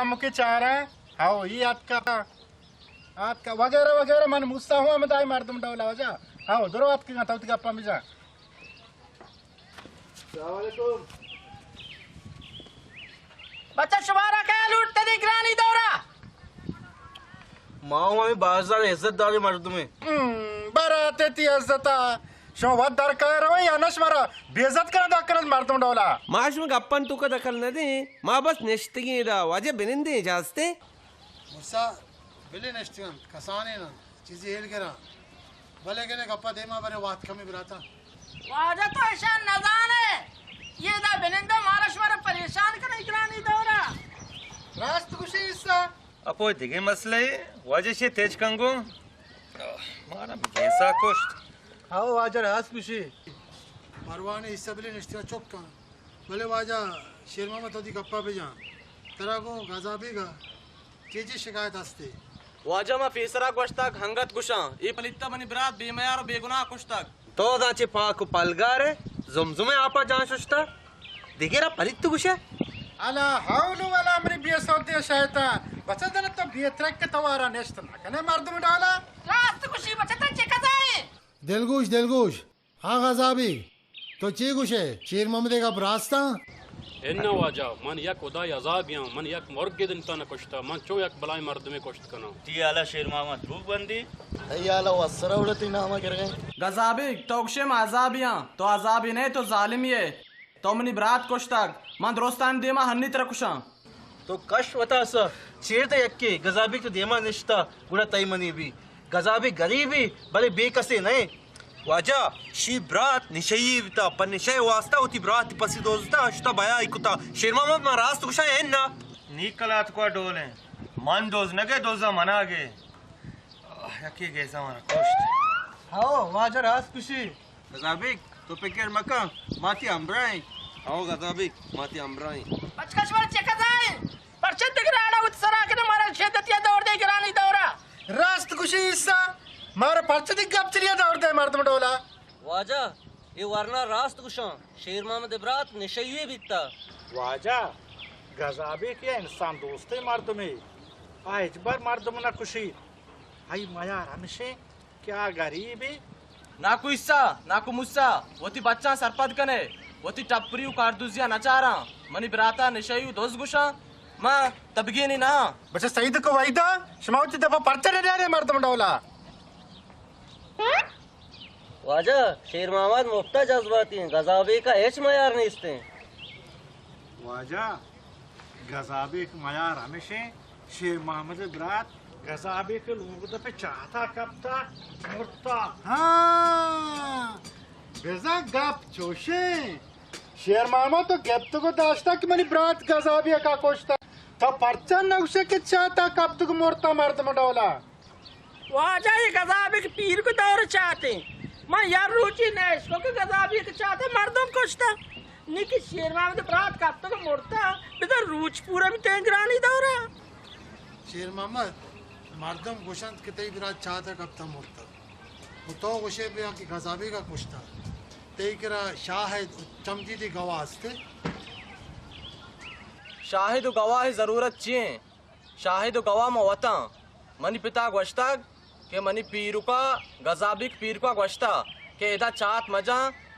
मुके चारा हाओ ये आत का वगैरह वगैरह मन मुस्ता हुआ मैं दाई मार तुम डोला हो जा हाओ दरो आत के गाता उतका अप्पा मिजा अस्सलाम वालेकुम बच्चा शुमारा क्या लूटते दिख रहा नहीं दौरा माओ में बाजार इज्जत दारी मर्द में बराते ती इज्जता शो वद दर का रहो या नशमरा बेइज्जत कर दकर मार तुम डोला माश में गप्पन तू का दखल न दे मां बस नेश्तगी दा वाजे बिनिंदे जास्ते मुसा बिले नेश्तगन कसाने ना चीजें हेल करा भले के ने गप्पा दे मा बरे बात कमी बराता वाजा तो ऐसा नजान है ये दा बिनिंदा मारशमरा परेशान कर इकरानी दौरा रास्त खुशी इस्सा अपो दिगे मसले वाजे से तेज कंगो मारा कैसा कोष्ट हाओ वाजा रास खुशी परवाने इस बिले नेश्तगा चुप का भले वाजा शेरमा में तो दी गप्पा पे जा तेरा को गजाबी का चीजें शिकायत हस्ते वाजा मा फीसरा कोष्तक हंगत गुशा ई पलित्ता बनी बरात बेमयार बेगुनाह कोष्तक तो दाचे पाक पलगारे जुमजुमे आपा जांशुष्ता दिगेरा पलित्त गुशा अला हाउलु वाला अमरी बेसौते शैतान बचदन तो बेत्रक के तवारा नेस्त ना कने मार तुम डाला रास्त खुशी बचता चिकदाए दिलगुश हाँ गजाबी तो ची गुशे शेर मोहम्मद का रास्ता इन्ना वाजा मन यक उदाई अजाब या मन यक मुर्गे दिन तना कुश्ता मन चो यक बलाई मर्द में कुश्त कना ती आला शेर मामा धूप बंदी अय्याला वसरा उड़ती नामा कर गए गजाबी तोक्षे में अजाबियां तो अजाबी नहीं तो जालिमी है तो मनी बरात कोष्तक मन दोस्तान देमा हन्नी तरह कुशा तो कश वता सा शेर ते यक्के गजाबी तो देमा निश्ता गुड़ा तईमनी भी गजाबी गरीबी भले बेकसे नहीं वाजा शी ब्रात निशयी बिता पर निशय वास्ता होती ब्रात पसी दोस्ता अश्ता बया इकुता शेर मामा मा रास्त कुशा है ना निकलात को डोले मन दोज नगे दोजा मनागे यक्के कैसा मारा कोष्ट हाओ वाजा रास खुशी गजाबी तो पेकर मका माती अम्ब्राई आओ गजाबी माती अम्ब्राई बचकशवर चिकदाए परचत दिख रहा उत्सरा के मारा शेदत या दौर दे इकरानी दौरा रास्त खुशी इस्सा मारे परचदी गप चलिया दौड़ दे मार तुम डोला वाजा ये वरना रास्त कुशा शेर मोहम्मद इब्रात निशये बिता वाजा गजाबी के इंसान दोस्ते मर्द में आज बार मर्द में ना खुशी आई माया रमशे क्या गरीबी नाकु इस्सा नाकु मुस्सा वती बच्चा सरपद कने वती टपरियु कारदुजिया नचारा मनी बराता निशयु दोस गुशा मां तबगीनी ना बच्चा सईद को वाइदा शमाउती दफा परचा दे रे मार तुम डोला वाजा शेर मोहम्मद मुफ्ता जज्बाती हैं गजाबी का एच मयार नहीं इसते वाजा गजाबी के मयार हमेशा शेर मोहम्मद इब्रात गजाबी के लोग दफे चाहता कब था मुर्ता हाँ बेजा गप चोशे शेर मामा तो गप तो को दास्ता कि मनी ब्रात गजाबिया का कोष्ता तो परचा नौशे के चाहता कब तक मोरता मार तुम डोला वाजा ये गजाबी के पीर को दौर चाहते मैं यार रुचि नहीं इसको के गजाबी के चाहते मर्दों को कुश्ता निकी शेरवा में बरात का तो मोड़ता बेटा रूच पूरा में तेंगरानी दौरा शेर मोहम्मद मर्दम गुशंत के तई बिरात चाहता कब था मुर्ता वो तो गुशे पे आकी गजाबी का कुश्ता तई करा शाहिद चमजीदी गवास्ते शाहिद गवाह जरूरत चाहिए शाहिद गवाह में वता मनी पिता गोश्तक के मनी पीरू का गजाबी पीर का गोश्ता के इधर चात मजा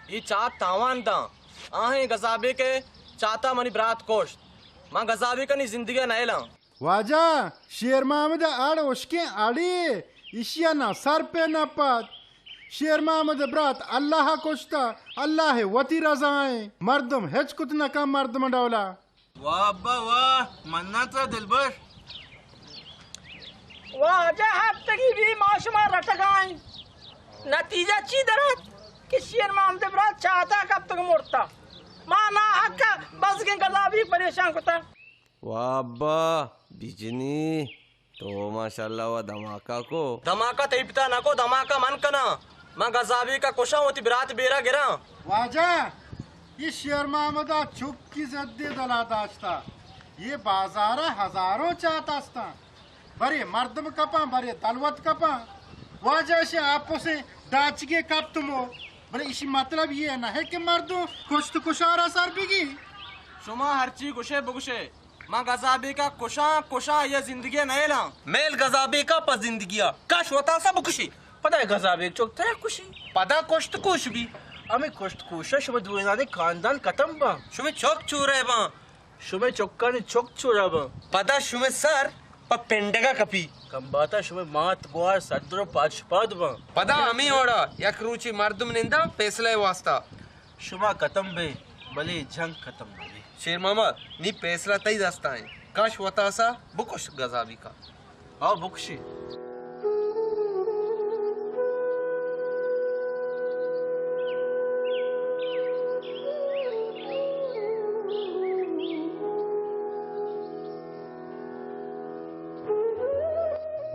ये चात तावान दा आहे गजाबी के चाता मनी बरात कोष्ट मां गजाबी का नी जिंदगी नैला वाजा शेर मोहम्मद आड़ उसके आड़ी इशिया ना सर पे ना पात शेर मोहम्मद ब्रात अल्लाह कोष्ता अल्लाह वती रजाए मर्दम हेच कुत ना कम मर्दम डोला वाह अब्बा वाह मन्ना था दिलबर वाजा हफ्ते की भी माशमा रटगाई नतीजा ची दरत कि शेर मोहम्मद इब्रात चाहता कब तक मोड़ता मां ना हक बस के गजाबी परेशान होता वाह अब्बा बिजनी तो माशाल्लाह वा धमाका तई पिता ना को धमाका मन कना मां गजाबी का कुशा होती बरात बेरा गिरा वाजा ये शेर मोहम्मद चुप की जद्दे दला दास्ता ये बाजारा हजारों चाहता बरे मर्दम कपा बरे तलवत कपा वाजा से आपो से दाच के कप तुम हो बरे इसी मतलब ये ना है कि मर्दों कुछ तो कुशारा सर बिगी शुमा हरची गुशे बुगुशे माँ गजाबी का कुशा ये जिंदगी नहीं ला मेल गजाबे का पर जिंदगिया काश होता सब खुशी पता है गजाबे चोक था खुशी पता कुश्त कुश भी हमें कुश्त कुश शुभ दुएनाने खानदान खत्म बा शुमे चौक चूरे बा शुमे चौका ने चौक चूरा बा पता शुमे सर पर पेंडेगा कपी कम बाता शुमे मात गुआर सद्रो पाचपाद बा पदा हमी ओड़ा यक रुचि मर्दम निंदा फैसले वास्ता शुमा खत्म बे भले जंग खत्म बे शेर मामा नी फैसला तई दस्ता है काश होता सा बुकुश गजाबी का आओ बुकशी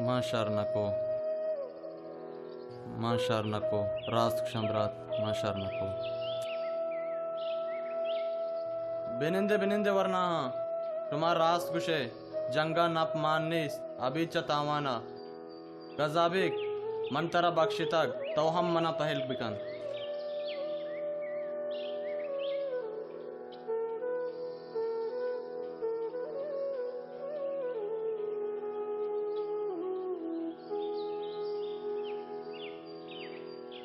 माँ शरणको रास्त क्षमरात माँ शरणको बिनिंदे वरना तुम्हार रास्त गुशे जंगा नप माननीस अभी चतावाना गजाबिक मंतरा बख्शितक तो हम मना पहल बिकन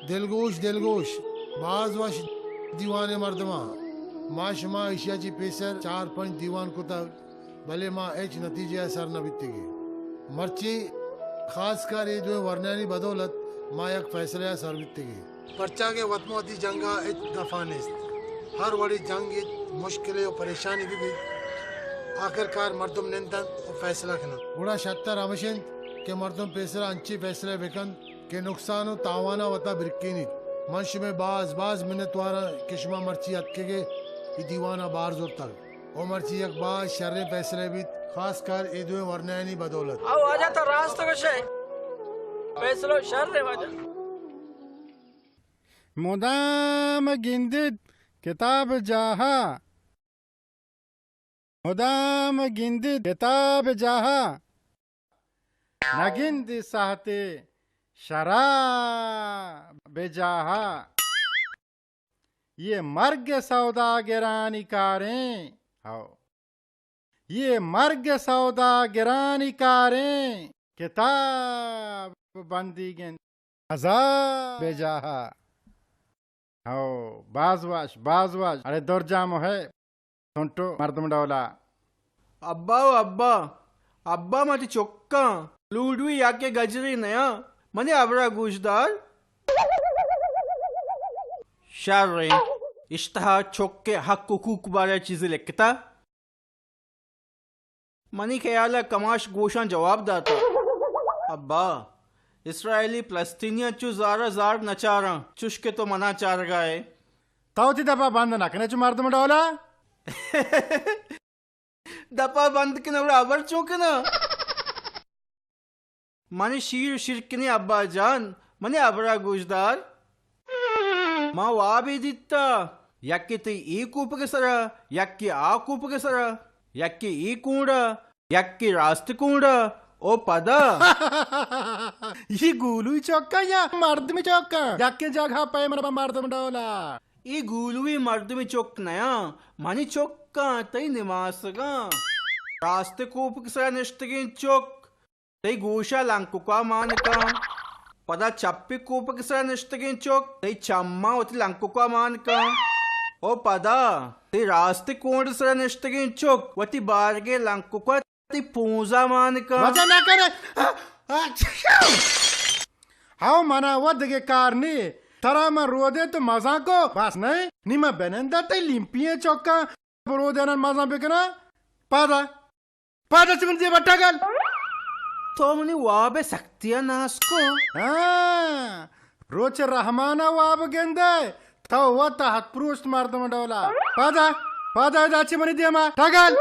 दिलगोश बाज वश दीवाने मर्दमा माँ शमा एशियाची पेसर 4-5 दीवान को तक भले माँ एच नतीजे असर न बितेगी मर्ची खास कर ये जो वर्णानी बदौलत माँ एक फैसले असर बितेगी पर्चा के वतमोती जंगा एच दफाने हर बड़ी जंग मुश्किलें और परेशानी भी आखिरकार मर्दम निंदन और फैसला खना बुरा शत्तर अमशिन के मर्दम पेसर अंची फैसले बेकन के नुकसान और तावाना वता बिरकीनी मंश में बाज मिन्नतवारा किस्मा मर्ची अटकेगे कि दीवाना बार जोर तक ओ मर्ची एक बाज शर्रे फैसले भी खास कर ए दो वरनानी बदौलत आओ आजा तो रास्ते को शे फैसलो शर रे वाजा मुदाम गिंदित किताब जाहा मुदाम गिंदित किताब जाहा नगिंद साहते शरा बेजाहा ये मर्ग सौदागरानी कारें आओ ये मर्ग सौदागरानी कारें किताब बंदी गें हजार बेजाहा आओ बाजवाश अरे दौरजामो है सुंटो मर्दम डौला अब्बा मत चोक्का लूडवी याके गजरी नया मने अबरा गुजदार शारे इश्तहा चोक्के हक हुकूक बारे चीजें लिखता मनी ख्याल कमाश गोशां जवाब दाता अब्बा इसराइली फलस्तीनिया चु जार नचारा चुश्के तो मना चार गाए तावती दफा बंद नकने चु मर्दम डौला दफा बंद के नवरा अबर चौके ना मने शिरकने अब्बा जान मने अबरा गुजदार माँ वाबी दित्ता यक्की ती ई कूप के सरा यक्की आ कूप के सरा यक्की ई कूड़ा यक्की रास्त कूड़ा ओ पदा ये गुलू चौका या मर्द में चौका यक्के जगह पे मरबा मर्दम डौला ई गुलुई मर्द में चौक नया मानी चौका तई निमासगा रास्ते कूप के सरा निश्तगी चौक तई गोशा लंकुका मानका पदा चप्पी कूप के सरा निश्तगी चौक तई चम्मा होती लंकुका मानका ओ पदा तई रास्ते कोड सरा निश्तगी चौक वती बारगे लंकुका तई पूजा मानका मजा ना करे हाउ मना वद के कारनी तरा में रोदे तो मजा को बस नहीं निमा बेनंदा तई लिंपिए चौका रोदे ना मजा बेकना पादा चिमन दे बट्टागल तो मनी वाबे सक्तिया नासको हाँ रोच रहमाना वाब गेंदे तो वता हाथ प्रूस्ट मर्दम डौला पादा दाची मनी दे मा टागल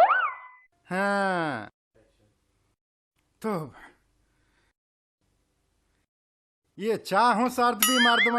हाँ तो ये चाहूं सर्द भी मर्दम